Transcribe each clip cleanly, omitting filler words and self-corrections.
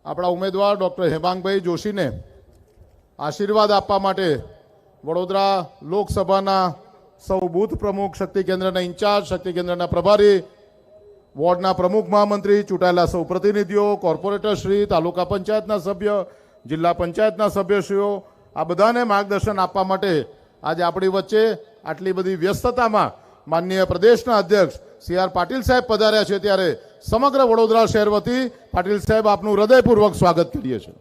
આપણા ઉમેદવાર ડૉક્ટર હેમાંગભાઈ જોશીને આશીર્વાદ આપવા માટે વડોદરા લોકસભાના સૌ બૂથ પ્રમુખ, શક્તિ કેન્દ્રના ઇન્ચાર્જ, શક્તિ કેન્દ્રના પ્રભારી, વોર્ડના પ્રમુખ મહામંત્રી, ચૂંટાયેલા સૌ પ્રતિનિધિઓ, કોર્પોરેટરશ્રી, તાલુકા પંચાયતના સભ્ય, જિલ્લા પંચાયતના સભ્યશ્રીઓ, આ બધાને માર્ગદર્શન આપવા માટે આજે આપણી વચ્ચે આટલી બધી વ્યસ્તતામાં માનનીય પ્રદેશના અધ્યક્ષ સી.આર. પાટીલ સાહેબ પધાર્યા છે, ત્યારે સમગ્ર વડોદરા શહેર વતી પાટીલ સાહેબ આપનું હૃદયપૂર્વક સ્વાગત કરીએ છીએ.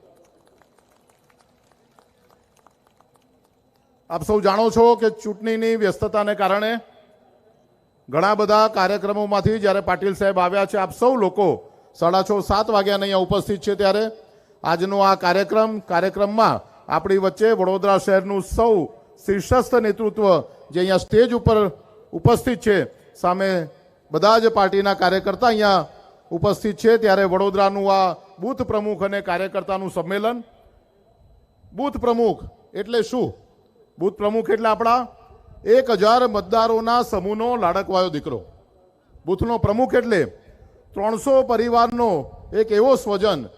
આપ સૌ જાણો છો કે ચૂંટણીની વ્યસ્તતાને કારણે ઘણા બધા કાર્યક્રમોમાંથી જ્યારે પાટીલ સાહેબ આવ્યા છે, આપ સૌ લોકો 6:30-7 વાગ્યાના અહીંયા ઉપસ્થિત છે, ત્યારે આજનો આ કાર્યક્રમમાં આપણી વચ્ચે વડોદરા શહેરનું સૌ શીર્ષસ્થ નેતૃત્વ જે અહીંયા સ્ટેજ ઉપર ઉપસ્થિત છે, સામે બધા જ પાર્ટીના કાર્યકર્તા અહીંયા ઉપસ્થિત છે, ત્યારે વડોદરાનું આ બૂથ પ્રમુખ અને કાર્યકર્તાનું સંમેલન. બૂથ પ્રમુખ એટલે શું? બૂથ પ્રમુખ એટલે આપણા 1000 મતદારોના સમૂહનો લાડકવાયો દીકરો. બૂથનો પ્રમુખ એટલે 300 પરિવારનો એક એવો સ્વજન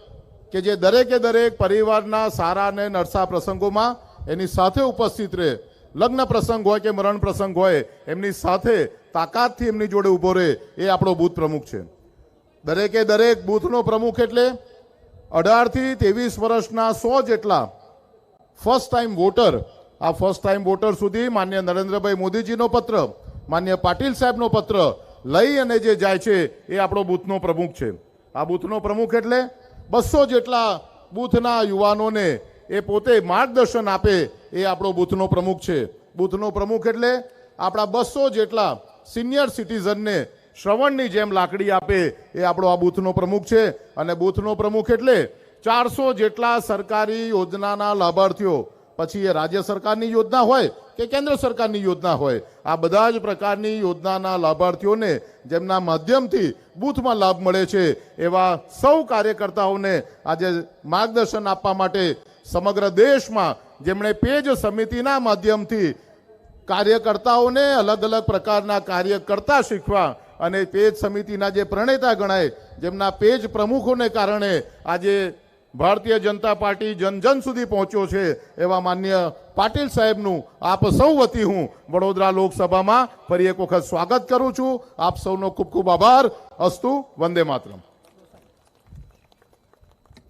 કે જે દરેકે દરેક પરિવારના સારા અને નરસા પ્રસંગોમાં એની સાથે ઉપસ્થિત રહે. લગ્ન પ્રસંગ હોય કે મરણ પ્રસંગ હોય, એમની સાથે તાકાતથી એમની જોડે ઊભો રહે, એ આપણો બૂથ પ્રમુખ છે. દરેકે દરેક બૂથનો પ્રમુખ એટલે 18 થી 23 વર્ષના 100 જેટલા ફર્સ્ટ ટાઈમ વોટર, આ ફર્સ્ટ ટાઈમ વોટર સુધી માન્ય નરેન્દ્રભાઈ મોદીજીનો પત્ર, માન્ય પાટીલ સાહેબનો પત્ર લઈ અને જે જાય છે, એ આપણો બૂથનો પ્રમુખ છે. આ બૂથનો પ્રમુખ એટલે 200 જેટલા બૂથના યુવાનોને એ પોતે માર્ગદર્શન આપે, એ આપણો બૂથનો પ્રમુખ છે. બૂથનો પ્રમુખ એટલે આપણા 200 જેટલા સિનિયર સિટીઝનને શ્રવણની જેમ લાકડી આપે, એ આપણો આ બૂથનો પ્રમુખ છે. અને બૂથનો પ્રમુખ એટલે 400 જેટલા સરકારી યોજનાના લાભાર્થીઓ, પછી એ રાજ્ય સરકારની યોજના હોય કે કેન્દ્ર સરકારની યોજના હોય, આ બધા જ પ્રકારની યોજનાના લાભાર્થીઓને જેમના માધ્યમથી બૂથમાં લાભ મળે છે, એવા સૌ કાર્યકર્તાઓને આજે માર્ગદર્શન આપવા માટે સમગ્ર દેશમાં જેમણે પેજ સમિતિના માધ્યમથી કાર્યકર્તાઓને અલગ અલગ પ્રકારના કાર્ય કરતા શીખવા અને પેજ સમિતિના જે પ્રણેતા ગણાય, જેમના પેજ પ્રમુખોને કારણે આજે ભારતીય જનતા પાર્ટી જન જન સુધી પહોંચ્યો છે, એવા માન્ય પાટીલ સાહેબનું આપ સૌ વતી હું વડોદરા લોકસભામાં ફરી એક વખત સ્વાગત કરું છું. આપ સૌનો ખૂબ ખૂબ આભાર. અસ્તુ. વંદે માતરમ.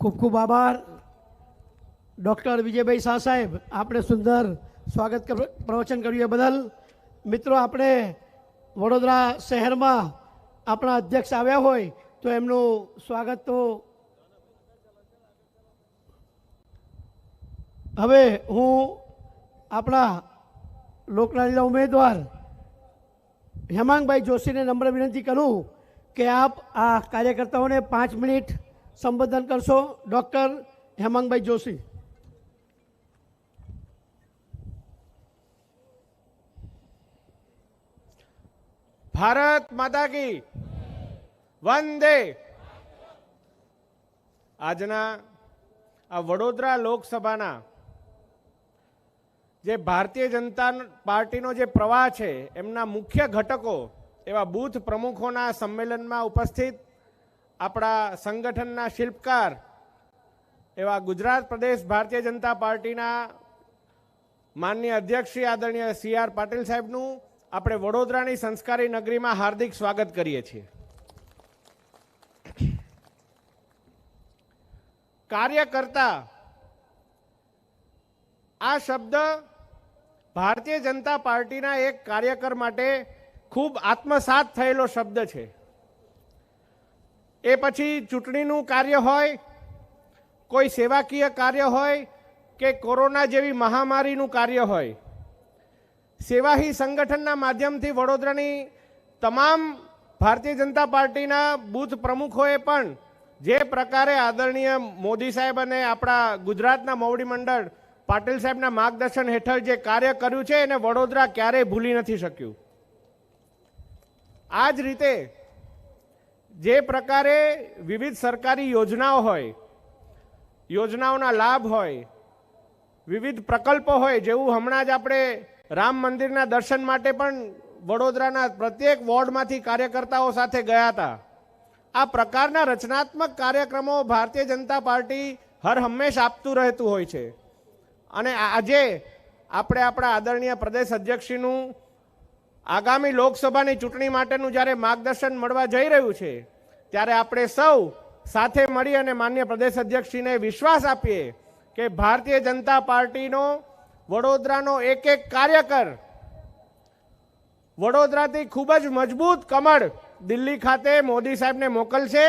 ખૂબ ખૂબ આભાર ડૉક્ટર વિજયભાઈ શાહ સાહેબ, આપણે સુંદર સ્વાગત પ્રવચન કર્યું એ બદલ. મિત્રો, આપણે વડોદરા શહેરમાં આપણા અધ્યક્ષ આવ્યા હોય તો એમનું સ્વાગત તો હવે હું આપણા લોકલાડીલા ઉમેદવાર હેમાંગભાઈ જોશીને નમ્ર વિનંતી કરું કે આપ આ કાર્યકર્તાઓને 5 મિનિટ સંબોધન કરશો. ડૉક્ટર હેમાંગભાઈ જોશી. ભારત માતા કી વંદે. આજના આ વડોદરા લોકસભાના જે ભારતીય જનતા પાર્ટીનો જે પ્રવાહ છે, એમના મુખ્ય ઘટકો એવા બૂથ પ્રમુખોના સંમેલનમાં ઉપસ્થિત આપણા સંગઠનના શિલ્પકાર એવા ગુજરાત પ્રદેશ ભારતીય જનતા પાર્ટીના માનનીય અધ્યક્ષ શ્રી આદરણીય સી.આર. પાટીલ સાહેબનું આપણે વડોદરાની સંસ્કારી નગરીમાં હાર્દિક સ્વાગત કરીએ છીએ. કાર્યકર્તા આ શબ્દ ભારતીય જનતા પાર્ટીના એક કાર્યકર માટે ખૂબ આત્મસાત થયેલો શબ્દ છે. એ પછી ચૂંટણીનું કાર્ય હોય, કોઈ સેવાકીય કાર્ય હોય કે કોરોના જેવી મહામારીનું કાર્ય હોય, સેવાહી સંગઠનના માધ્યમથી વડોદરાની તમામ ભારતીય જનતા પાર્ટીના બૂથ પ્રમુખોએ પણ જે પ્રકારે આદરણીય મોદી સાહેબ અને આપણા ગુજરાતના મોવડી મંડળ પાટીલ સાહેબના માર્ગદર્શન હેઠળ જે કાર્ય કર્યું છે, એને વડોદરા ક્યારેય ભૂલી નથી શક્યું. આ જ રીતે જે પ્રકારે વિવિધ સરકારી યોજનાઓ હોય, યોજનાઓના લાભ હોય, વિવિધ પ્રકલ્પો હોય, જેવું હમણાં જ આપણે રામ મંદિરના દર્શન માટે પણ વડોદરાના પ્રત્યેક વોર્ડમાંથી કાર્યકર્તાઓ સાથે ગયા હતા, આ પ્રકારના રચનાત્મક કાર્યક્રમો ભારતીય જનતા પાર્ટી હર હંમેશ આપતું રહેતું હોય છે અને આજે આપણે આપણા આદરણીય પ્રદેશ અધ્યક્ષશ્રીનું આગામી લોકસભાની ચૂંટણી માટેનું જ્યારે માર્ગદર્શન મળવા જઈ રહ્યું છે ત્યારે આપણે સૌ સાથે મળી અને માન્ય પ્રદેશ અધ્યક્ષશ્રીને વિશ્વાસ આપીએ કે ભારતીય જનતા પાર્ટીનો વડોદરાનો એક એક કાર્યકર વડોદરાથી ખૂબ જ મજબૂત કમળ દિલ્હી ખાતે મોદી સાહેબને મોકલશે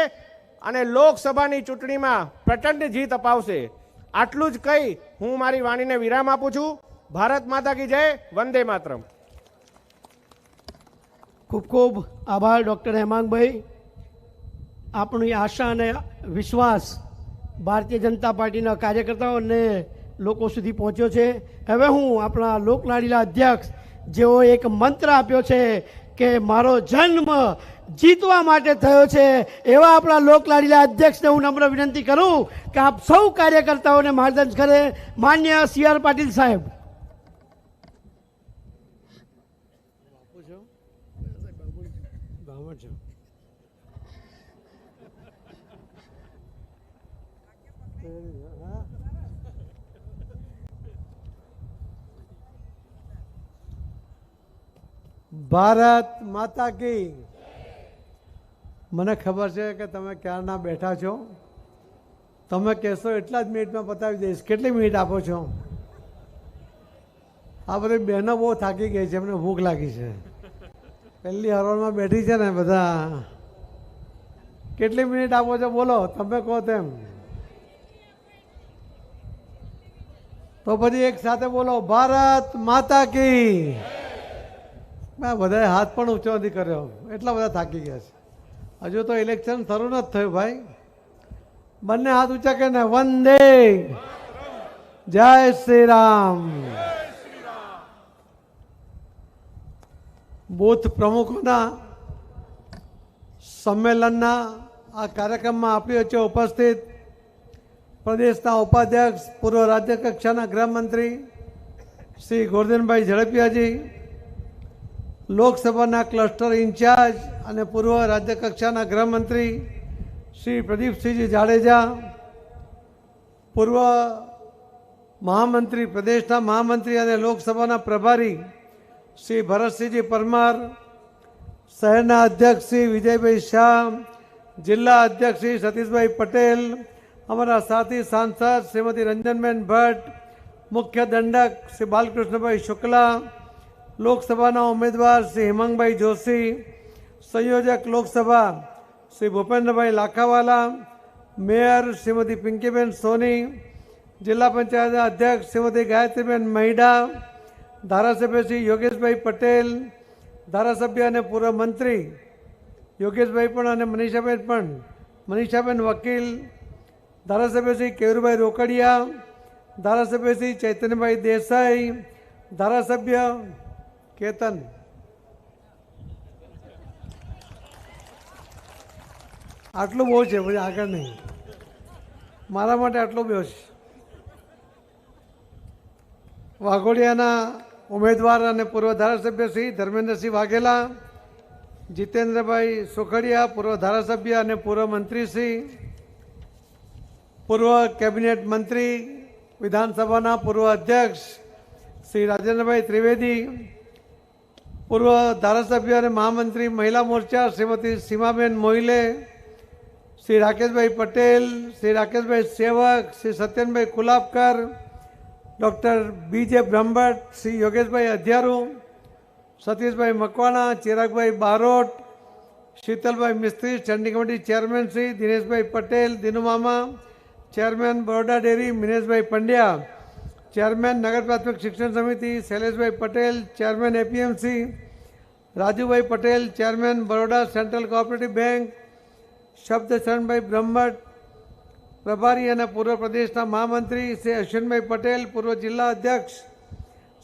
અને લોકસભાની ચૂંટણીમાં પ્રચંડ જીત અપાવશે. આટલું જ કહી હું મારી વાણીને વિરામ આપું છું. ભારત માતા કી જય. વંદે માતરમ. ખૂબ ખૂબ આભાર ડૉક્ટર હેમાંગભાઈ. આપણી આશા અને વિશ્વાસ ભારતીય જનતા પાર્ટીના કાર્યકર્તાઓ અને લોકો સુધી પહોંચ્યો છે. હવે હું આપણા લોકલાડીલા અધ્યક્ષ જેઓ એક મંત્ર આપ્યો છે કે મારો જન્મ જીતવા માટે થયો છે, એવા આપણા લોકલાડીલા અધ્યક્ષને હું નમ્ર વિનંતી કરું કે આપ સૌ કાર્યકર્તાઓને માર્ગદર્શન કરે. માન્ય સી.આર. પાટીલ સાહેબ. ભારત માતા કી. મને ખબર છે કે તમે ક્યારના બેઠા છો. તમે કહેશો એટલા જ મિનિટમાં પતાવી દઈશ. કેટલી મિનિટ આપો છો? આ બધી બહેનો બહુ થાકી ગઈ છે, એમને ભૂખ લાગી છે. પહેલી હરોળમાં બેઠી છે ને બધા. કેટલી મિનિટ આપો છો બોલો, તમે કહો તેમ. તો પછી એક સાથે બોલો, ભારત માતા કી. મેં બધાએ હાથ પણ ઊંચો નથી કર્યો, એટલા બધા થાકી ગયા છે. હજુ તો ઇલેક્શન શરૂ નથી થયું ભાઈ. બંને હાથ ઊંચા કરીને વંદે જય શ્રી રામ. બૂથ પ્રમુખોના સંમેલનના આ કાર્યક્રમમાં આપણી વચ્ચે ઉપસ્થિત પ્રદેશના ઉપાધ્યક્ષ પૂર્વ રાજ્ય કક્ષાના ગૃહમંત્રી શ્રી ગોરધનભાઈ ઝડપિયાજી, લોકસભાના ક્લસ્ટર ઇન્ચાર્જ અને પૂર્વ રાજ્ય કક્ષાના ગૃહમંત્રી શ્રી પ્રદીપસિંહજી જાડેજા, પૂર્વ મહામંત્રી પ્રદેશના મહામંત્રી અને લોકસભાના પ્રભારી શ્રી ભરતસિંહજી પરમાર, શહેરના અધ્યક્ષ શ્રી વિજયભાઈ શાહ, જિલ્લા અધ્યક્ષ શ્રી સતીશભાઈ પટેલ, અમારા સાથી સાંસદ શ્રીમતી રંજનબેન ભટ્ટ, મુખ્ય દંડક શ્રી બાલકૃષ્ણભાઈ શુક્લા, લોકસભાના ઉમેદવાર શ્રી હેમાંગભાઈ જોશી, સંયોજક લોકસભા શ્રી ભૂપેન્દ્રભાઈ લાખાવાલા, મેયર શ્રીમતી પિંકીબેન સોની, જિલ્લા પંચાયતના અધ્યક્ષ શ્રીમતી ગાયત્રીબેન મહિડા, ધારાસભ્ય શ્રી યોગેશભાઈ પટેલ, ધારાસભ્ય અને પૂર્વ મંત્રી યોગેશભાઈ પણ અને મનીષાબેન વકીલ, ધારાસભ્ય શ્રી કેયુરભાઈ રોકડિયા, ધારાસભ્ય શ્રી ચૈતન્યભાઈ દેસાઈ, ધારાસભ્ય કેતન, આટલું બહુ છે, પછી આગળ નહીં. મારા માટે આટલું બહુ છે. વાઘોડિયાના ઉમેદવાર અને પૂર્વ ધારાસભ્ય શ્રી ધર્મેન્દ્રસિંહ વાઘેલા, જીતેન્દ્રભાઈ સુખડિયા, પૂર્વ ધારાસભ્ય અને પૂર્વ મંત્રી શ્રી, પૂર્વ કેબિનેટ મંત્રી વિધાનસભાના પૂર્વ અધ્યક્ષ શ્રી રાજેન્દ્રભાઈ ત્રિવેદી, પૂર્વ ધારાસભ્ય અને મહામંત્રી મહિલા મોરચા શ્રીમતી સીમાબેન મોઇલે, શ્રી રાકેશભાઈ પટેલ, શ્રી રાકેશભાઈ સેવક, Shri સત્યનભાઈ Kulabkar, doctor B J Brahmbhatt, Shri Yogeshbhai Adhyaru, Satishbhai Makwana, Chiragbhai Barot, Shitalbhai Mistry, standing committee chairman Shri Dineshbhai Patel, Dinumama, chairman Baroda dairy Mineshbhai Pandya, chairman નગર પ્રાથમિક શિક્ષણ સમિતિ Shaileshbhai Patel, chairman APMC Rajubhai Patel, chairman Baroda central cooperative bank Shabdsharanbhai Brahmbhatt, પ્રભારી અને પૂર્વ પ્રદેશના મહામંત્રી શ્રી અશ્વિનભાઈ પટેલ, પૂર્વ જિલ્લા અધ્યક્ષ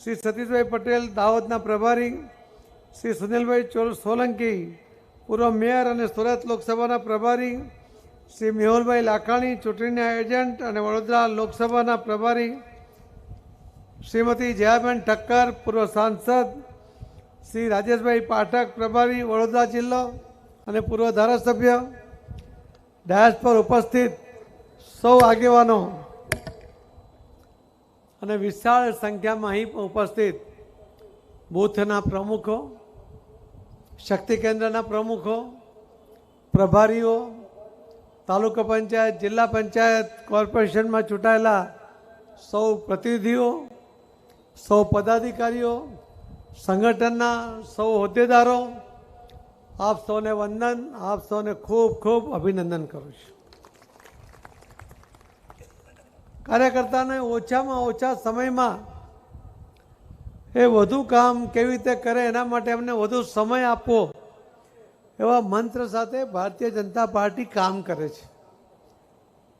શ્રી સતીશભાઈ પટેલ, દાહોદના પ્રભારી શ્રી સુનિલભાઈ સોલંકી, પૂર્વ મેયર અને સુરત લોકસભાના પ્રભારી શ્રી મેહુલભાઈ લાખાણી, ચૂંટણીના એજન્ટ અને વડોદરા લોકસભાના પ્રભારી શ્રીમતી જયાબેન ઠક્કર, પૂર્વ સાંસદ શ્રી રાજેશભાઈ પાઠક, પ્રભારી વડોદરા જિલ્લો અને પૂર્વ ધારાસભ્ય ડાયસ પર ઉપસ્થિત સૌ આગેવાનો અને વિશાળ સંખ્યામાં અહીં ઉપસ્થિત બૂથના પ્રમુખો, શક્તિ કેન્દ્રના પ્રમુખો, પ્રભારીઓ, તાલુકા પંચાયત, જિલ્લા પંચાયત, કોર્પોરેશનમાં ચૂંટાયેલા સૌ પ્રતિનિધિઓ, સૌ પદાધિકારીઓ, સંગઠનના સૌ હોદ્દેદારો, આપ સૌને વંદન, આપ સૌને ખૂબ ખૂબ અભિનંદન કરું છું. કાર્યકર્તાને ઓછામાં ઓછા સમયમાં એ વધુ કામ કેવી રીતે કરે એના માટે એમને વધુ સમય આપવો એવા મંત્ર સાથે ભારતીય જનતા પાર્ટી કામ કરે છે.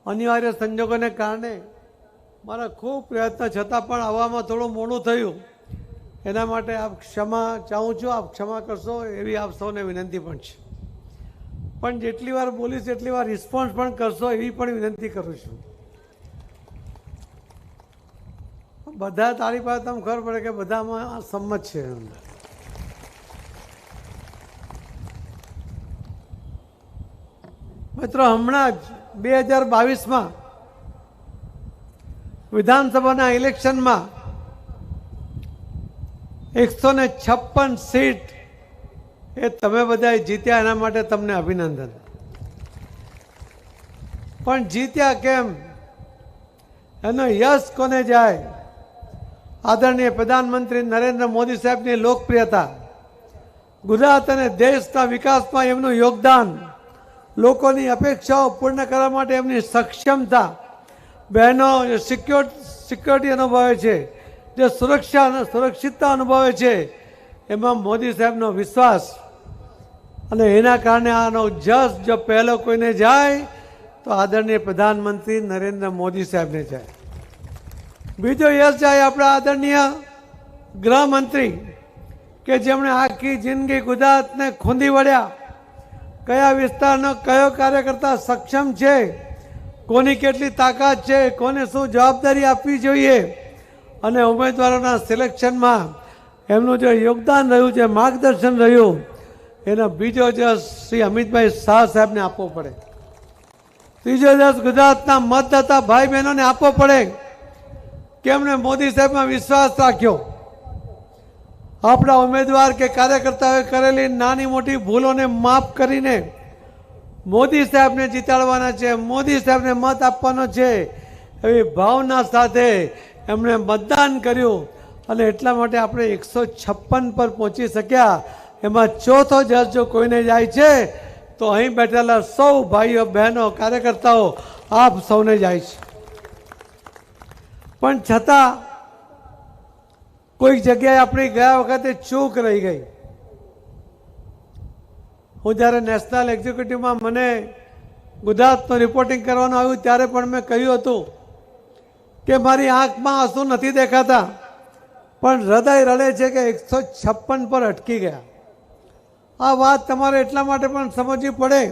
અનિવાર્ય સંજોગોને કારણે મારા ખૂબ પ્રયત્ન છતાં પણ આવવામાં થોડું મોડું થયું, એના માટે આપ ક્ષમા ચાહું છું. આપ ક્ષમા કરશો એવી આપ સૌને વિનંતી પણ છે. પણ જેટલી વાર બોલીશ એટલી વાર રિસ્પોન્સ પણ કરશો એવી પણ વિનંતી કરું છું. બધા તારી પાસે તમને ખબર પડે કે બધામાં સંમત છે. મિત્રો, હમણાં જ 2022માં વિધાનસભાના ઇલેક્શનમાં 156 સીટ એ તમે બધા જીત્યા, એના માટે તમને અભિનંદન. પણ જીત્યા કેમ, એનો યશ કોને જાય? આદરણીય પ્રધાનમંત્રી નરેન્દ્ર મોદી સાહેબની લોકપ્રિયતા, ગુજરાત અને દેશના વિકાસમાં એમનું યોગદાન, લોકોની અપેક્ષાઓ પૂર્ણ કરવા માટે એમની સક્ષમતા, બહેનો જે સિક્યોરિટી અનુભવે છે, જે સુરક્ષા અને સુરક્ષિતતા અનુભવે છે, એમાં મોદી સાહેબનો વિશ્વાસ, અને એના કારણે આનો જસ જો પહેલો કોઈને જાય તો આદરણીય પ્રધાનમંત્રી નરેન્દ્ર મોદી સાહેબને જાય. બીજો યશ જાય આપણા આદરણીય ગૃહમંત્રી કે જેમણે આખી જિંદગી ગુજરાતને ખૂંદી વળ્યા. કયા વિસ્તારનો કયો કાર્યકર્તા સક્ષમ છે, કોની કેટલી તાકાત છે, કોને શું જવાબદારી આપવી જોઈએ, અને ઉમેદવારોના સિલેક્શનમાં એમનું જે યોગદાન રહ્યું છે, માર્ગદર્શન રહ્યું, એનો બીજો જશ શ્રી અમિતભાઈ શાહ સાહેબને આપવો પડે. ત્રીજો જશ ગુજરાતના મતદાતા ભાઈ બહેનોને આપવો પડે કે એમણે મોદી સાહેબમાં વિશ્વાસ રાખ્યો. આપણા ઉમેદવાર કે કાર્યકર્તાઓએ કરેલી નાની મોટી ભૂલોને માફ કરીને મોદી સાહેબને જીતાડવાના છે, મોદી સાહેબને મત આપવાનો છે, એવી ભાવના સાથે એમણે મતદાન કર્યું, અને એટલા માટે આપણે 156 પર પહોંચી શક્યા. એમાં ચોથો જશ જો કોઈને જાય છે તો અહીં બેઠેલા સૌ ભાઈઓ બહેનો કાર્યકર્તાઓ આપ સૌને જાય છે. પણ છતાં કોઈક જગ્યાએ આપણી ગયા વખતે ચૂક રહી ગઈ. હું જ્યારે નેશનલ એક્ઝિક્યુટિવમાં મને ગુજરાતનું રિપોર્ટિંગ કરવાનું આવ્યું ત્યારે પણ મેં કહ્યું હતું કે મારી આંખમાં આંસુ નથી દેખાતા, પણ હૃદય રડે છે કે 156 પર અટકી ગયા. આ વાત તમારે એટલા માટે પણ સમજવી પડે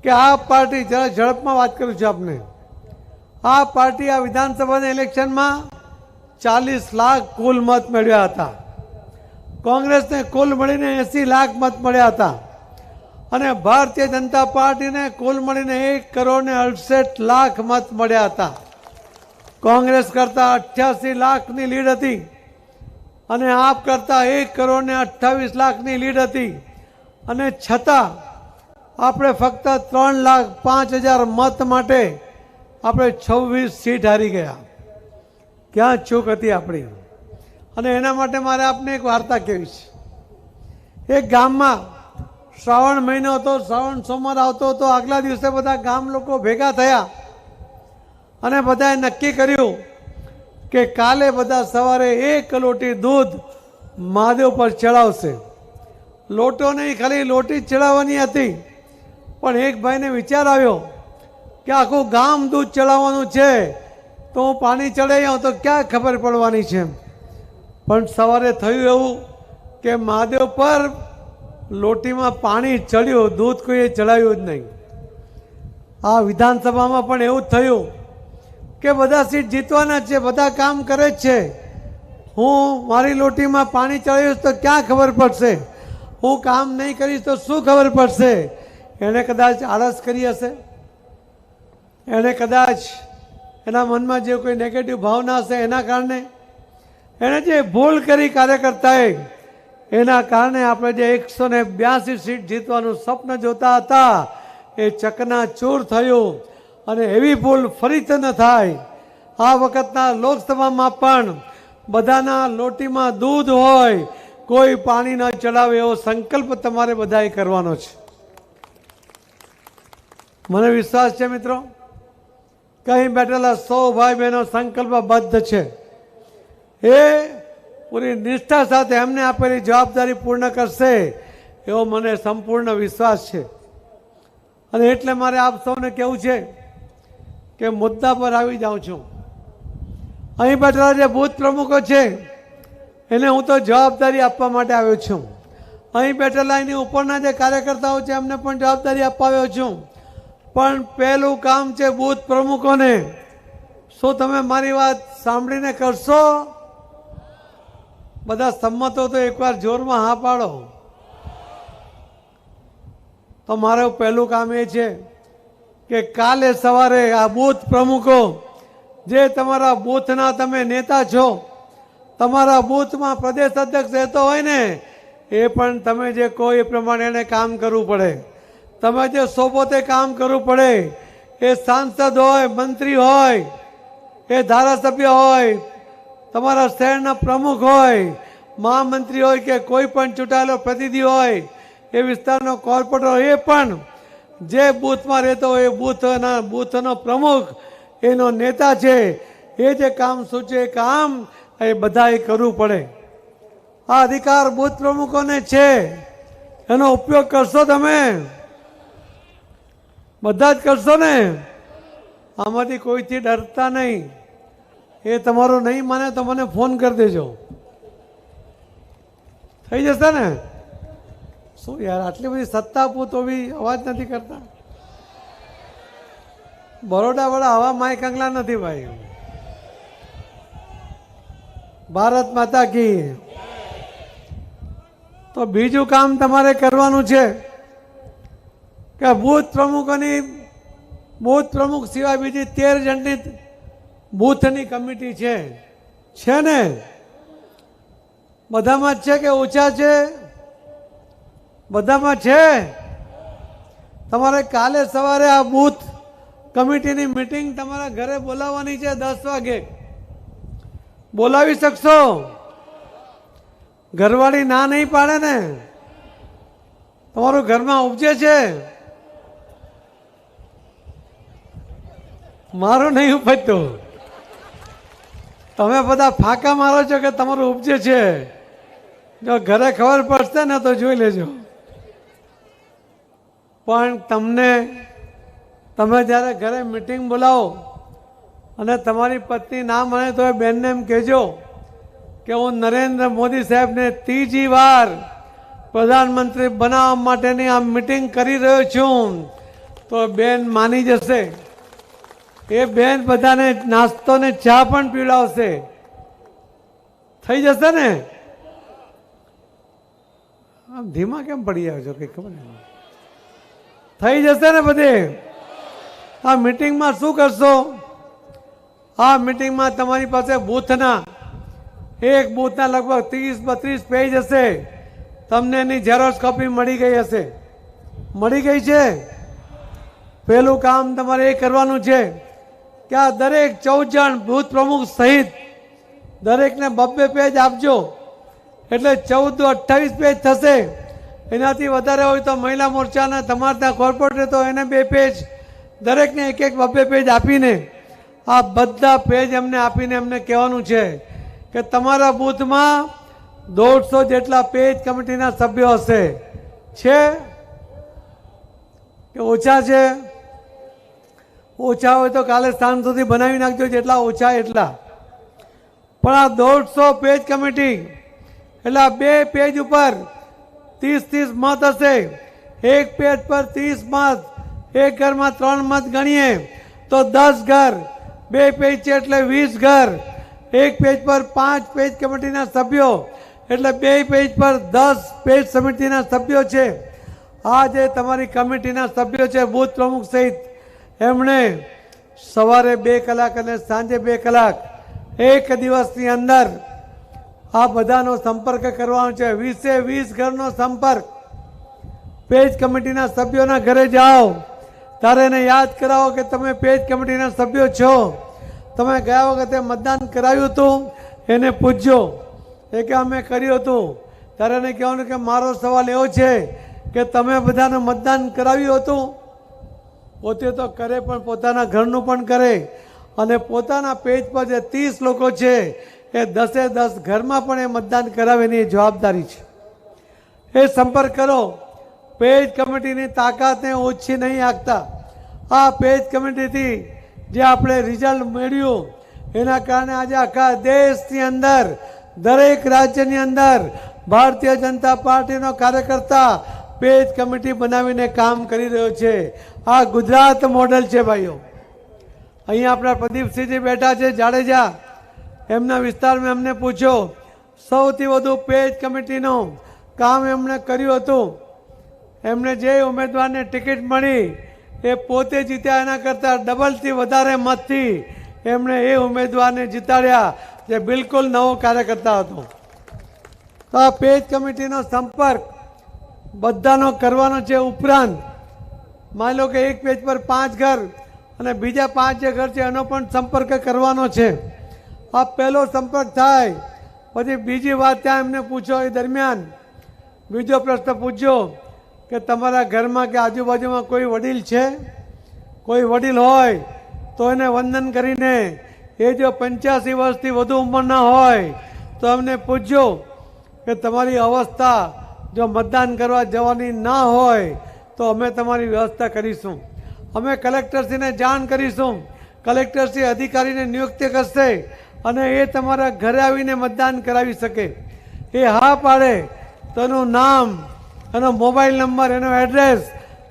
કે આ પાર્ટી, જરા ઝડપમાં વાત કરું છું આપને, આ પાર્ટી આ વિધાનસભાના ઇલેક્શનમાં 40 લાખ કુલ મત મેળવ્યા હતા. કોંગ્રેસને કુલ મળીને 80 લાખ મત મળ્યા હતા, અને ભારતીય જનતા પાર્ટીને કુલ મળીને 1,68 લાખ મત મળ્યા હતા. કોંગ્રેસ કરતા 88 લાખની લીડ હતી, અને આપ કરતા 1,28 લાખની લીડ હતી, અને છતાં આપણે ફક્ત 3,05,000 મત માટે આપણે 26 સીટ હારી ગયા. ક્યાં ચૂક હતી આપણી? અને એના માટે મારે આપને એક વાર્તા કહેવી છે. એક ગામમાં શ્રાવણ મહિનો હતો, શ્રાવણ સોમવાર આવતો હતો. આગલા દિવસે બધા ગામ લોકો ભેગા થયા અને બધાએ નક્કી કર્યું કે કાલે બધા સવારે 1 લોટી દૂધ મહાદેવ પર ચડાવશે. લોટો નહીં, ખાલી લોટી જ ચડાવવાની હતી. પણ એક ભાઈને વિચાર આવ્યો કે આખું ગામ દૂધ ચડાવવાનું છે, તો હું પાણી ચડાવી આવું તો ક્યાં ખબર પડવાની છે. પણ સવારે થયું એવું કે મહાદેવ પર લોટીમાં પાણી ચડ્યું, દૂધ કોઈએ ચડાવ્યું જ નહીં. આ વિધાનસભામાં પણ એવું જ થયું કે બધા સીટ જીતવાના છે, બધા કામ કરે જ છે. હું મારી લોટીમાં પાણી ચડાવીશ તો ક્યાં ખબર પડશે, હું કામ નહીં કરીશ તો શું ખબર પડશે. એણે કદાચ આળસ કરી હશે, એણે કદાચ એના મનમાં જે કોઈ નેગેટિવ ભાવના હશે એના કારણે, એણે જે ભૂલ કરી કાર્યકર્તાએ એના કારણે આપણે જે 182 સીટ જીતવાનું સ્વપ્ન જોતા હતા એ ચકનાચૂર થયું. અને એવી ભૂલ ફરીથી ન થાય. આ વખતના લોકસભામાં પણ બધાના લોટીમાં દૂધ હોય, કોઈ પાણી ન ચડાવે એવો સંકલ્પ તમારે બધાએ કરવાનો છે. મને વિશ્વાસ છે મિત્રો કે અહીં બેઠેલા 100 ભાઈ બહેનો સંકલ્પબદ્ધ છે. એ પૂરી નિષ્ઠા સાથે એમને આપેલી જવાબદારી પૂર્ણ કરશે એવો મને સંપૂર્ણ વિશ્વાસ છે. અને એટલે મારે આપ સૌને કહેવું છે કે મુદ્દા પર આવી જાઉં છું. અહીં બેઠેલા જે બૂથ પ્રમુખો છે એને હું તો જવાબદારી આપવા માટે આવ્યો છું. અહીં બેઠેલા એની ઉપરના જે કાર્યકર્તાઓ છે એમને પણ જવાબદારી આપવા આવ્યો છું. પણ પહેલું કામ છે બૂથ પ્રમુખોને. શું તમે મારી વાત સાંભળીને કરશો? બધા સંમતો તો એકવાર જોરમાં હા પાડો. તો મારું પહેલું કામ એ છે કે કાલે સવારે આ બૂથ પ્રમુખો જે તમારા બૂથના તમે નેતા છો, તમારા બૂથમાં પ્રદેશ અધ્યક્ષ રહેતો હોય ને એ પણ તમે જે કહો એ પ્રમાણે એને કામ કરવું પડે. તમે જે સોંપો તે કામ કરવું પડે. એ સાંસદ હોય, મંત્રી હોય, એ ધારાસભ્ય હોય, તમારા શહેરના પ્રમુખ હોય, મહામંત્રી હોય કે કોઈ પણ ચૂંટાયેલો પ્રતિનિધિ હોય, એ વિસ્તારનો કોર્પોરેટર હોય, એ પણ જે બૂથમાં રહેતો હોય એ બૂથનો પ્રમુખ એનો નેતા છે. એ જે કામ સૂચે એ કામ એ બધાએ કરવું પડે. આ અધિકાર બૂથ પ્રમુખોને છે, એનો ઉપયોગ કરશો તમે? બધા જ કરશો ને? આમાંથી કોઈથી ડરતા નહીં. એ તમારું નહીં માને તો મને ફોન કરી દેજો, થઈ જશે ને? શું યાર આટલી બધી સત્તા આપું તો બી અવાજ નથી કરતા? બરોડા વાળા હવા માય કંગલા નથી ભાઈ. ભારત માતા કી. તો બીજું કામ તમારે કરવાનું છે કે બૂથ પ્રમુખ સિવાય બીજી 13 જણની બૂથની કમિટી છે ને? બધામાં જ છે કે ઓછા છે? બધામાં છે. તમારે કાલે સવારે આ બૂથ કમિટીની મીટિંગ તમારા ઘરે બોલાવવાની છે 10 વાગે. બોલાવી શકશો? ઘરવાળી ના નહીં પાડે ને? તમારું ઘરમાં ઉપજે છે? મારું નહીં ઉપજતું. તમે બધા ફાંકા મારો છો કે તમારું ઉપજે છે. જો ઘરે ખબર પડશે ને તો જોઈ લેજો. પણ તમે જ્યારે ઘરે મીટિંગ બોલાવો અને તમારી પત્ની ના મને તો એ બેનને એમ કહેજો કે હું નરેન્દ્ર મોદી સાહેબને 3જી વાર પ્રધાનમંત્રી બનાવવા માટેની આ મીટિંગ કરી રહ્યો છું. તો બેન માની જશે. એ બેન બધાને નાસ્તો ને ચા પણ પીવડાવશે. થઈ જશે ને? આમ ધીમા કેમ પડી આવ્યો છો કઈ ખબર નહીં. થઈ જશે ને બધે? આ મીટિંગમાં શું કરશો? આ મીટિંગમાં તમારી પાસે બૂથના એક બૂથના લગભગ 30-32 પેજ હશે. તમને એની ઝેરોક્સ કોપી મળી ગઈ હશે. મળી ગઈ છે? પહેલું કામ તમારે એ કરવાનું છે કે આ દરેક 14 જણ બૂથ પ્રમુખ સહિત દરેકને 2 પેજ આપજો. એટલે 14-28 પેજ થશે. એનાથી વધારે હોય તો મહિલા મોરચાના તમારા ત્યાં કોર્પોરેટર તો એને 2 પેજ, દરેકને 1-2 પેજ આપીને આ બધા પેજ એમને આપીને એમને કહેવાનું છે કે તમારા બૂથમાં 150 જેટલા પેજ કમિટીના સભ્યો હશે. છે કે ઓછા છે? ઓછા હોય તો કાલે સાંજ સુધી બનાવી નાખજો, જેટલા ઓછા એટલા. પણ આ 150 પેજ કમિટી એટલે 2 પેજ ઉપર 30-30 મત હશે. એક પેજ પર 30 મત, એક ઘરમાં 3 મત ગણીએ તો 10 ઘર. 2 પેજ છે એટલે 20 ઘર. એક પેજ પર 5 પેજ કમિટીના સભ્યો એટલે 2 પેજ પર 10 પેજ સમિતિના સભ્યો છે. આ જે તમારી કમિટીના સભ્યો છે બૂથ પ્રમુખ સહિત એમણે સવારે 2 કલાક અને સાંજે 2 કલાક એક દિવસની અંદર આ બધાનો સંપર્ક કરવાનો છે. 20 ઘરનો સંપર્ક. પેજ કમિટીના સભ્યોના ઘરે જાઓ ત્યારે એને યાદ કરાવો કે તમે પેજ કમિટીના સભ્યો છો. તમે ગયા વખતે મતદાન કરાવ્યું હતું એને પૂછજો એ કે અમે કર્યું હતું. ત્યારે એને કહેવાનું કે મારો સવાલ એવો છે કે તમે બધાને મતદાન કરાવ્યું હતું. પોતે તો કરે પણ પોતાના ઘરનું પણ કરે અને પોતાના પેજ પર જે 30 લોકો છે એ 10 ઘરમાં પણ એ મતદાન કરાવે એની જવાબદારી છે. એ સંપર્ક કરો. પેજ કમિટીની તાકાતને ઓછી નહીં આંકતા. આ પેજ કમિટીથી જે આપણે રિઝલ્ટ મેળવ્યું એના કારણે આજે આખા દેશની અંદર દરેક રાજ્યની અંદર ભારતીય જનતા પાર્ટીનો કાર્યકર્તા પેજ કમિટી બનાવીને કામ કરી રહ્યો છે. આ ગુજરાત મોડેલ છે ભાઈઓ. અહીંયા આપણા પ્રદીપસિંહજી બેઠા છે જાડેજા, એમના વિસ્તારમાં એમને પૂછો સૌથી વધુ પેજ કમિટીનું કામ એમણે કર્યું હતું. એમને જે ઉમેદવારને ટિકિટ મળી એ પોતે જીત્યા એના કરતાં ડબલથી વધારે મતથી એમણે એ ઉમેદવારને જીતાડ્યા જે બિલકુલ નવો કાર્યકર્તા હતો. તો આ પેજ કમિટીનો સંપર્ક બધાનો કરવાનો છે. ઉપરાંત માની લો કે એક પેજ પર 5 ઘર અને બીજા 5 જે ઘર છે એનો પણ સંપર્ક કરવાનો છે. આ પહેલો સંપર્ક થાય. પછી બીજી વાત ત્યાં એમને પૂછો એ દરમિયાન બીજો પ્રશ્ન પૂછજો કે તમારા ઘરમાં કે આજુબાજુમાં કોઈ વડીલ છે? કોઈ વડીલ હોય તો એને વંદન કરીને, એ જો 85 વર્ષથી વધુ ઉંમરના હોય તો એમને પૂછજો કે તમારી અવસ્થા જો મતદાન કરવા જવાની ના હોય તો અમે તમારી વ્યવસ્થા કરીશું. અમે કલેક્ટરશ્રીને જાણ કરીશું. કલેક્ટરશ્રી અધિકારીને નિયુક્ત કરશે અને એ તમારા ઘરે આવીને મતદાન કરાવી શકે. એ હા પાડે તો એનું નામ, એનો મોબાઈલ નંબર, એનો એડ્રેસ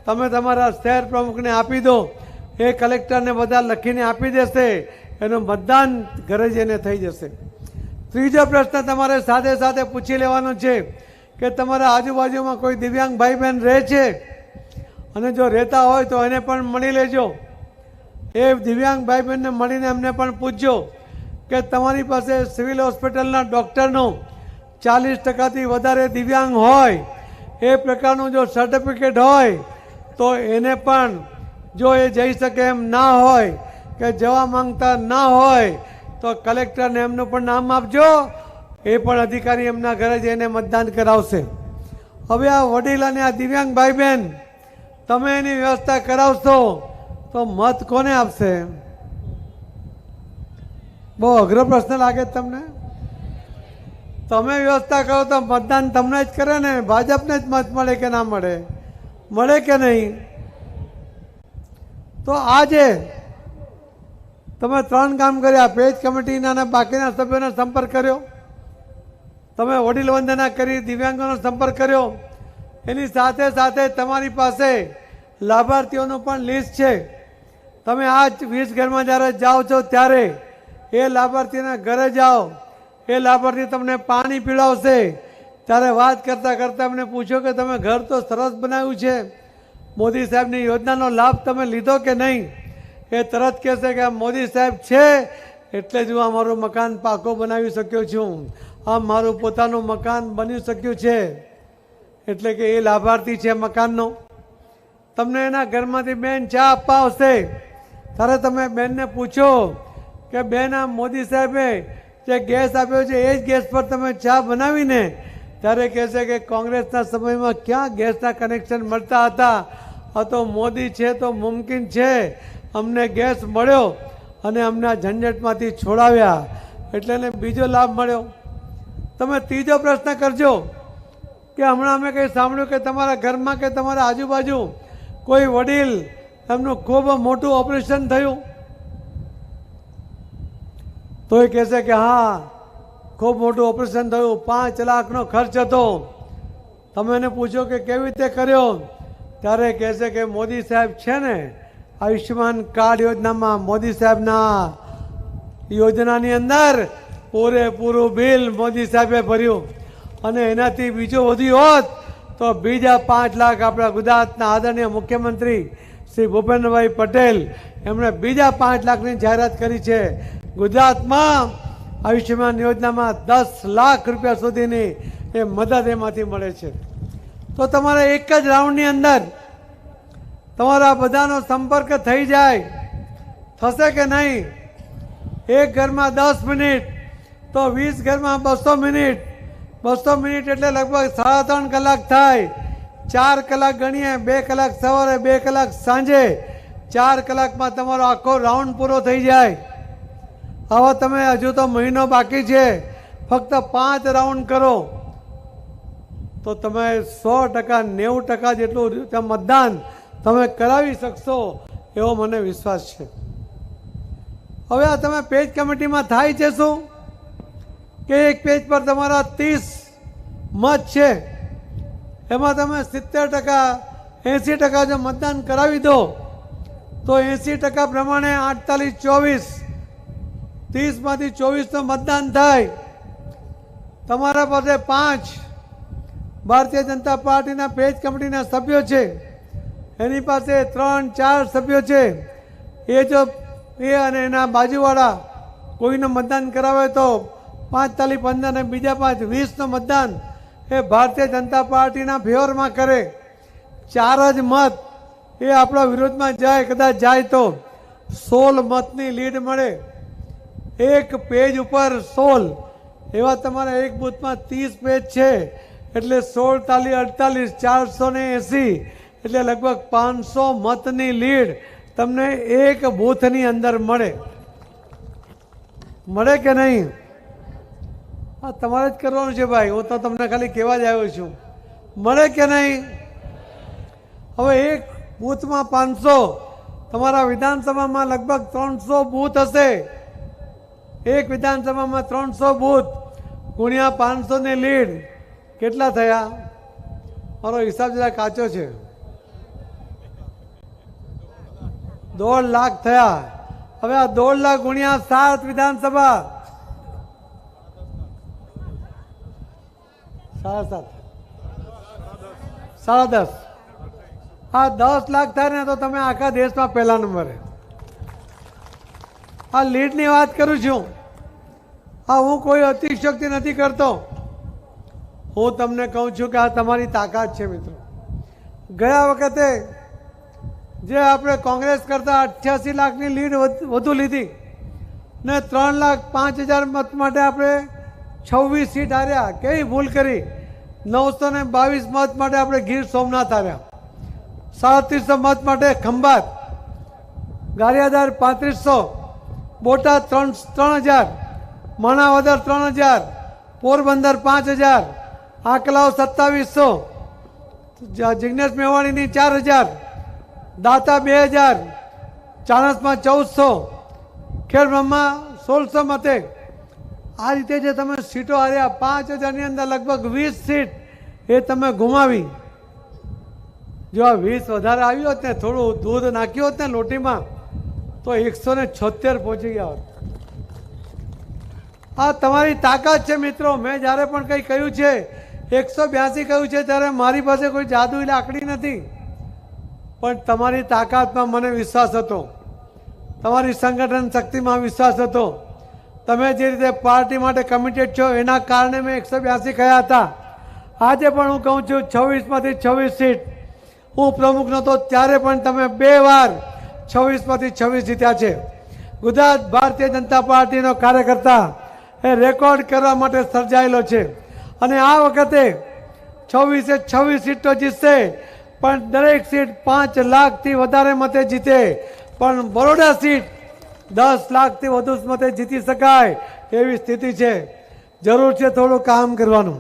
તમે તમારા શહેર પ્રમુખને આપી દો. એ કલેક્ટરને બધા લખીને આપી દેશે. એનું મતદાન ઘરે જઈને થઈ જશે. ત્રીજો પ્રશ્ન તમારે સાથે સાથે પૂછી લેવાનો છે કે તમારા આજુબાજુમાં કોઈ દિવ્યાંગ ભાઈ બહેન રહે છે? અને જો રહેતા હોય તો એને પણ મળી લેજો. એ દિવ્યાંગ ભાઈ બહેનને મળીને એમને પણ પૂછજો કે તમારી પાસે સિવિલ હોસ્પિટલના ડૉક્ટરનું 40%થી વધારે દિવ્યાંગ હોય એ પ્રકારનું જો સર્ટિફિકેટ હોય તો એને પણ જો એ જઈ શકે એમ ના હોય કે જવા માંગતા ના હોય તો કલેક્ટરને એમનું પણ નામ આપજો. એ પણ અધિકારી એમના ઘરે જઈને મતદાન કરાવશે. હવે આ વડીલ અને આ દિવ્યાંગ ભાઈ બહેન તમે એની વ્યવસ્થા કરાવશો તો મત કોને આપશે? બહુ અઘરો પ્રશ્ન લાગે તમને? તમે વ્યવસ્થા કરો તો મતદાન તમને જ કરે ને, ભાજપને જ મત મળે કે ના મળે? મળે કે નહીં? તો આજે તમે 3 કામ કર્યા. પેજ કમિટીના અને બાકીના સભ્યોનો સંપર્ક કર્યો, તમે વડીલ વંદના કરી, દિવ્યાંગોનો સંપર્ક કર્યો. એની સાથે સાથે તમારી પાસે લાભાર્થીઓનું પણ લિસ્ટ છે. તમે આ 20 ઘરમાં જ્યારે જાઓ છો ત્યારે એ લાભાર્થીના ઘરે જાઓ. એ લાભાર્થી તમને પાણી પીવડાવશે. ત્યારે વાત કરતાં કરતાં એમને પૂછો કે તમે ઘર તો સરસ બનાવ્યું છે, મોદી સાહેબની યોજનાનો લાભ તમે લીધો કે નહીં? એ તરત કહેશે કે મોદી સાહેબ છે એટલે જ હું આ મારું મકાન પાકો બનાવી શક્યો છું, આ મારું પોતાનું મકાન બની શક્યું છે. એટલે કે એ લાભાર્થી છે મકાનનો. તમને એના ઘરમાંથી બેન ચા આપવા આવશે. ત્યારે તમે બેનને પૂછો કે બેન આ મોદી સાહેબે જે ગેસ આપ્યો છે એ જ ગેસ પર તમે ચા બનાવીને? ત્યારે કહેશે કે કોંગ્રેસના સમયમાં ક્યાં ગેસના કનેક્શન મળતા હતા, આ તો મોદી છે તો મુમકિન છે, અમને ગેસ મળ્યો અને અમને આ ઝંઝટમાંથી છોડાવ્યા એટલે એને બીજો લાભ મળ્યો. તમે ત્રીજો પ્રશ્ન કરજો કે હમણાં અમે કંઈ સાંભળ્યું કે તમારા ઘરમાં કે તમારા આજુબાજુ કોઈ વડીલ એમનું ખૂબ મોટું ઓપરેશન થયું? તો એ કહેશે કે હા ખૂબ મોટું ઓપરેશન થયું, 5 લાખનો ખર્ચ હતો. તમે એને પૂછો કે કેવી રીતે કર્યો? ત્યારે કહેશે કે મોદી સાહેબ છે ને આયુષ્યમાન કાર્ડ યોજનામાં મોદી સાહેબના યોજનાની અંદર પૂરેપૂરું બિલ મોદી સાહેબે ભર્યું અને એનાથી બીજું વધ્યું હોત તો બીજા 5 લાખ આપણા ગુજરાતના આદરણીય મુખ્યમંત્રી શ્રી ભૂપેન્દ્રભાઈ પટેલ એમણે બીજા 5 લાખની જાહેરાત કરી છે. ગુજરાતમાં આયુષ્યમાન યોજનામાં 10 લાખ રૂપિયા સુધીની એ મદદ એમાંથી મળે છે. તો તમારે એક જ રાઉન્ડની અંદર તમારા બધાનો સંપર્ક થઈ જાય, થશે કે નહીં? એક ઘરમાં 10 મિનિટ તો 20 ઘરમાં 200 મિનિટ. 200 મિનિટ એટલે લગભગ 3.5 કલાક થાય. 4 કલાક ગણીએ, 2 કલાક સવારે, 2 કલાક સાંજે. 4 કલાકમાં તમારો આખો રાઉન્ડ પૂરો થઈ જાય. હવે તમે હજુ તો મહિનો બાકી છે, ફક્ત 5 રાઉન્ડ કરો તો તમે 100%, 90% જેટલું મતદાન તમે કરાવી શકશો એવો મને વિશ્વાસ છે. હવે આ તમે પેજ કમિટીમાં થાય છે શું કે એક પેજ પર તમારા 30 મત છે, એમાં તમે 70%, 80% જો મતદાન કરાવી દો તો 80% પ્રમાણે 48-24, 30માંથી 24 મતદાન થાય. તમારા પાસે 5 ભારતીય જનતા પાર્ટીના પેજ કમિટીના સભ્યો છે, એની પાસે 3-4 સભ્યો છે. એ જો એ અને એના બાજુવાળા કોઈને મતદાન કરાવે તો 5-15 અને બીજા 5-20 મતદાન એ ભારતીય જનતા પાર્ટીના ફેવરમાં કરે. 4 જ મત એ આપણા વિરોધમાં જાય, કદાચ જાય તો 16 મતની લીડ મળે. એક પેજ ઉપર 16, એવા તમારા એક બૂથમાં 30 પેજ છે એટલે 16×48, 480 એટલે લગભગ 500 મતની લીડ તમને એક બૂથની અંદર મળે. મળે કે નહીં? હા, તમારે જ કરવાનું છે ભાઈ, હું તો તમને ખાલી કહેવા જ આવ્યો છું. મળે કે નહીં? હવે એક બૂથમાં 500, તમારા વિધાનસભામાં લગભગ 300 બૂથ હશે. એક વિધાનસભામાં 300 બૂથ ગુણ્યા 500 ની લીડ કેટલા થયા? મારો હિસાબ જરા કાચો છે. 1.5 લાખ થયા. હવે આ 1.5 લાખ ગુણ્યા 7 વિધાનસભા, 7.5, આ 10 લાખ થાય ને તો તમે આખા દેશમાં પહેલા નંબરે. આ લીડની વાત કરું છું. હા, હું કોઈ અતિશયોક્તિ નથી કરતો. હું તમને કહું છું કે આ તમારી તાકાત છે મિત્રો. ગયા વખતે જે આપણે કોંગ્રેસ કરતા 88 લાખની લીડ વધુ લીધી ને 3,05,000 મત માટે આપણે 26 સીટ હાર્યા. કેવી ભૂલ કરી? 922 મત માટે આપણે ગીર સોમનાથ હાર્યા. 3700 મત માટે ખંભાત, ગારિયાધાર 3500, બોટાદ 3000, માણાવદર 3000, પોરબંદર 5000, આંકલાવ 2700, જિગ્નેશ મેવાણીની 4000, દાતા 2000, ચાણસમાં 1400, ખેડબ્રહ્મા 1600 મતે. આ રીતે જે તમે સીટો હાર્યા, 5000ની અંદર લગભગ 20 સીટ એ તમે ગુમાવી. જો આ 20 વધારે આવ્યો હોત ને, થોડું દૂધ નાખ્યું હોત ને લોટીમાં, તો 176 પહોંચી ગયા હોત. આ તમારી તાકાત છે મિત્રો. મેં જ્યારે પણ કંઈ કહ્યું છે, 182 કહ્યું છે, ત્યારે મારી પાસે કોઈ જાદુઈ લાકડી નથી, પણ તમારી તાકાતમાં મને વિશ્વાસ હતો, તમારી સંગઠન શક્તિમાં વિશ્વાસ હતો. તમે જે રીતે પાર્ટી માટે કમિટેડ છો એના કારણે મેં 182 કહ્યા હતા. આજે પણ હું કહું છું 26માંથી 26 સીટ. હું પ્રમુખ નહોતો ત્યારે પણ તમે 2 વાર 26માંથી 26 જીત્યા છે. ગુજરાત ભારતીય જનતા પાર્ટીનો કાર્યકર્તા એ રેકોર્ડ કરવા માટે સર્જાયેલો છે. અને આ વખતે 26 સીટ તો જીતશે, પણ દરેક સીટ 5 લાખથી વધારે મતે જીતે. પણ બરોડા સીટ 10 લાખથી વધુ મતે જીતી શકાય એવી સ્થિતિ છે. જરૂર છે થોડું કામ કરવાનું.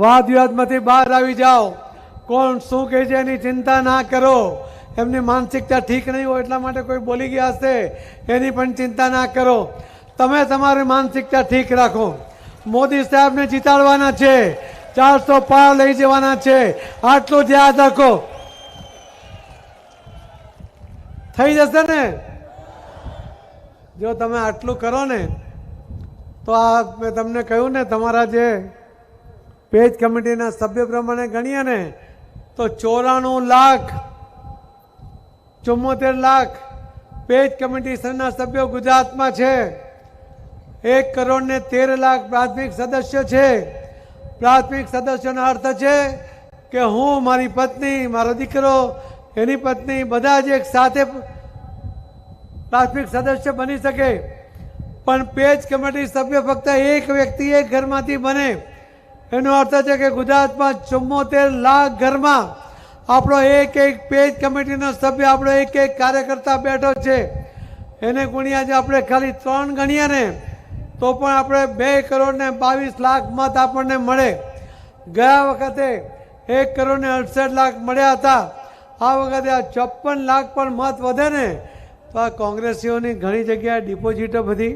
વાદ વિવાદમાંથી બહાર આવી જાઓ. કોણ શું કહે છે એની ચિંતા ના કરો. એમની માનસિકતા ઠીક નહીં હોય એટલા માટે કોઈ બોલી ગયા હશે, એની પણ ચિંતા ના કરો. તમે તમારી માનસિકતા ઠીક રાખો. મોદી સાહેબને જીતાડવાના છે, 400 પાર લઈ જવાના છે, આટલું જ યાદ રાખો. થઈ જશે ને? જો તમે આટલું કરો ને તો આ મેં તમને કહ્યું ને, તમારા જે પેજ કમિટીના સભ્ય પ્રમાણે ગણીએ ને તો 94,74,00,000 પેજ કમિટીના સભ્યો ગુજરાતમાં છે. 1,13,00,000 પ્રાથમિક સદસ્યો છે. પ્રાથમિક સદસ્યોનો અર્થ છે કે હું, મારી પત્ની, મારો દીકરો, એની પત્ની બધા જ એક સાથે પ્રાથમિક સદસ્ય બની શકે. પણ પેજ કમિટી સભ્ય ફક્ત એક વ્યક્તિ એક ઘરમાંથી બને. એનો અર્થ છે કે ગુજરાતમાં 74,00,000 ઘરમાં આપણો એક પેજ કમિટીનો સભ્ય, આપણો એક કાર્યકર્તા બેઠો છે. એને ગુણ્યા જે આપણે ખાલી 3 ગણીએ ને તો પણ આપણે 2,22,00,000 મત આપણને મળે. ગયા વખતે 1,68,00,000 મળ્યા હતા. આ વખતે આ 54,00,000 પણ મત વધે ને તો આ કોંગ્રેસીઓની ઘણી જગ્યાએ ડિપોઝિટો બધી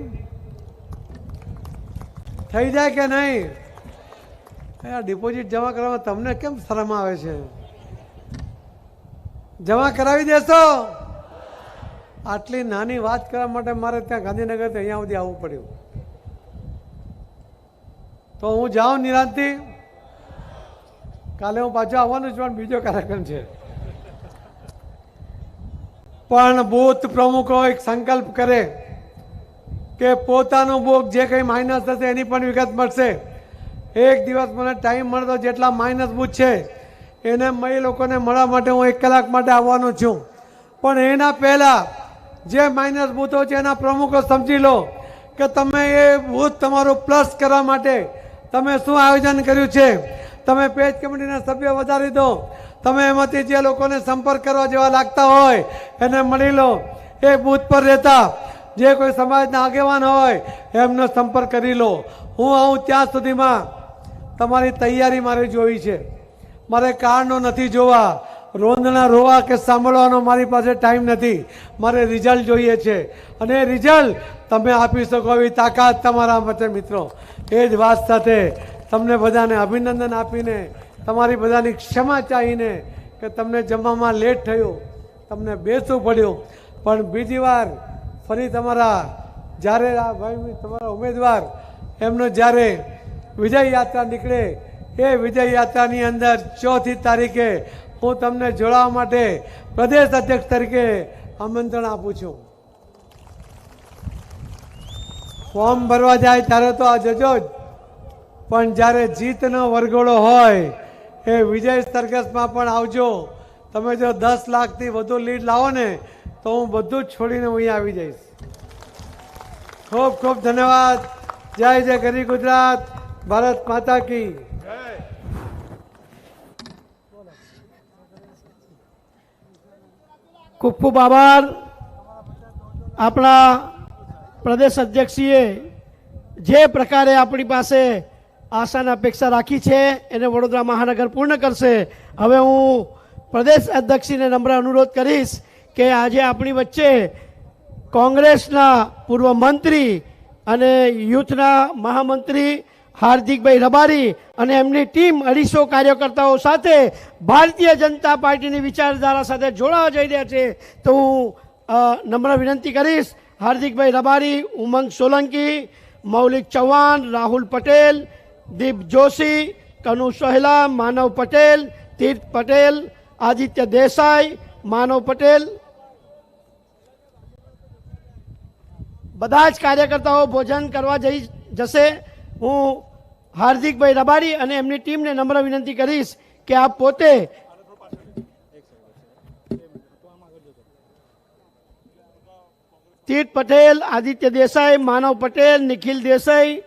થઈ જાય કે નહીં? આ ડિપોઝિટ જમા કરવામાં તમને કેમ શરમ આવે છે? જમા કરાવી દેશો? આટલી નાની વાત કરવા માટે મારે ત્યાં ગાંધીનગરથી અહીંયા સુધી આવવું પડ્યું. તો હું જાઉં નિરાંતથી. કાલે હું પાછો આવવાનું છું, પણ બીજો કાર્યક્રમ છે. પણ બૂથ પ્રમુખો એક સંકલ્પ કરે કે પોતાનું બુક જે કંઈ માઇનસ થશે એની પણ વિગત મળશે. એક દિવસ મને ટાઈમ મળતો જેટલા માઇનસ બૂથ છે એને મળી લોકોને મળવા માટે હું 1 કલાક માટે આવવાનો છું. પણ એના પહેલાં જે માઇનસ બૂથો છે એના પ્રમુખો સમજી લો કે તમે એ બૂથ તમારું પ્લસ કરવા માટે તમે શું આયોજન કર્યું છે. તમે પેજ કમિટીના સભ્યો વધારી દો. તમે એમાંથી જે લોકોને સંપર્ક કરવા જેવા લાગતા હોય એને મળી લો. એ બૂથ પર રહેતા જે કોઈ સમાજના આગેવાન હોય એમનો સંપર્ક કરી લો. હું આવું ત્યાં સુધીમાં તમારી તૈયારી મારે જોઈ છે. મારે કારણો નથી જોવા, રોંદણા રોવા કે સાંભળવાનો મારી પાસે ટાઈમ નથી. મારે રિઝલ્ટ જોઈએ છે અને એ રિઝલ્ટ તમે આપી શકો એવી તાકાત તમારા મતે મિત્રો. એ જ વાત સાથે તમને બધાને અભિનંદન આપીને તમારી બધાની ક્ષમા ચાહીને કે તમને જમવામાં લેટ થયું, તમને બેસવું પડ્યું. પણ બીજી વાર ફરી તમારા જ્યારે આ ભાઈ તમારા ઉમેદવાર એમનો જ્યારે વિજય યાત્રા નીકળે એ વિજય યાત્રાની અંદર 4મી તારીખે હું તમને જોડાવા માટે પ્રદેશ અધ્યક્ષ તરીકે આમંત્રણ આપું છું. ફોર્મ ભરવા જાય ત્યારે તો આ જજો જ, પણ જ્યારે જીતનો વરઘોડો હોય એ વિજય સરઘસમાં પણ આવજો. તમે જો 10 લાખથી વધુ લીડ લાવો ને તો હું બધું જ છોડીને હું અહીંયા આવી જઈશ. ખૂબ ખૂબ ધન્યવાદ. જય જય ગરી ગુજરાત. ભારત માતા કી. ખૂબ ખૂબ આભાર આપણા પ્રદેશ અધ્યક્ષીએ જે પ્રકારે આપણી પાસે આશા અપેક્ષા રાખી છે એને વડોદરા મહાનગર પૂર્ણ કરશે. હવે હું પ્રદેશ અધ્યક્ષીને નમ્ર અનુરોધ કરીશ કે આજે આપણી વચ્ચે કોંગ્રેસના પૂર્વ મંત્રી અને યુથના મહામંત્રી હાર્દિકભાઈ રબારી અને એમની ટીમ 250 કાર્યકર્તાઓ સાથે ભારતીય જનતા પાર્ટીની વિચારધારા સાથે જોડાવા જઈ રહ્યા છે. તો હું નમ્ર વિનંતી કરીશ હાર્દિકભાઈ રબારી, ઉમંગ સોલંકી, મૌલિક ચૌહાણ, રાહુલ પટેલ, દીપ જોશી, કનુ સોહેલા, માનવ પટેલ, તીર્થ પટેલ, આદિત્ય દેસાઈ, માનવ પટેલ, બધા જ કાર્યકર્તાઓ ભોજન કરવા જશે. હું હાર્દિકભાઈ રબારી અને એમની ટીમને નમ્ર વિનંતી કરીશ કે આપ પોતે તીર્થ પટેલ, આદિત્ય દેસાઈ, માનવ પટેલ, નિખિલ દેસાઈ,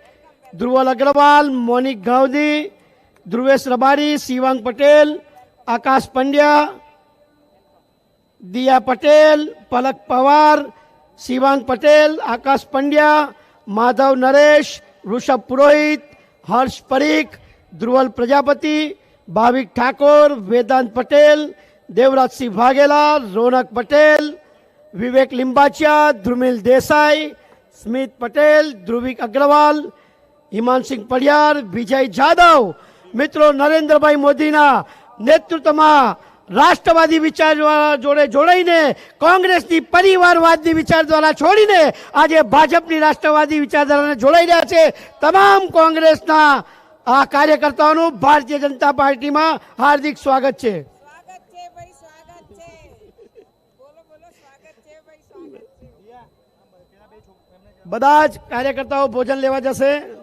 ધ્રુવલ અગ્રવાલ, મોનિક ગાવદી, ધ્રુવેશ રબારી, શિવાંગ પટેલ, આકાશ પંડ્યા, દિયા પટેલ, પલક પવાર, શિવાંગ પટેલ, આકાશ પંડ્યા, માધવ નરેશ, ઋષભ પુરોહિત, હર્ષ પરીખ, ધ્રુવલ પ્રજાપતિ, ભાવિક ઠાકોર, વેદાંત પટેલ, દેવરાજસિંહ વાઘેલા, રોનક પટેલ, વિવેક લિંબાચિયા, ધ્રુમિલ દેસાઈ, સ્મિત પટેલ, ધ્રુવિક અગ્રવાલ, હિમાંસિંહ પડિયાર, વિજય જાદવ. મિત્રો, નરેન્દ્રભાઈ મોદીના નેતૃત્વમાં રાષ્ટ્રવાદી વિચારધારા જોડે જોડાઈને કોંગ્રેસની પરિવારવાદની વિચારધારા છોડીને આજે ભાજપની રાષ્ટ્રવાદી વિચારધારાને જોડાઈ રહ્યા છે. તમામ કોંગ્રેસના આ કાર્યકર્તાઓનું ભારતીય જનતા પાર્ટીમાં હાર્દિક સ્વાગત છે. સ્વાગત છે ભાઈ, સ્વાગત છે. બોલો બોલો, સ્વાગત છે ભાઈ, સ્વાગત છે. બધા જ કાર્યકર્તાઓ ભોજન લેવા જશે.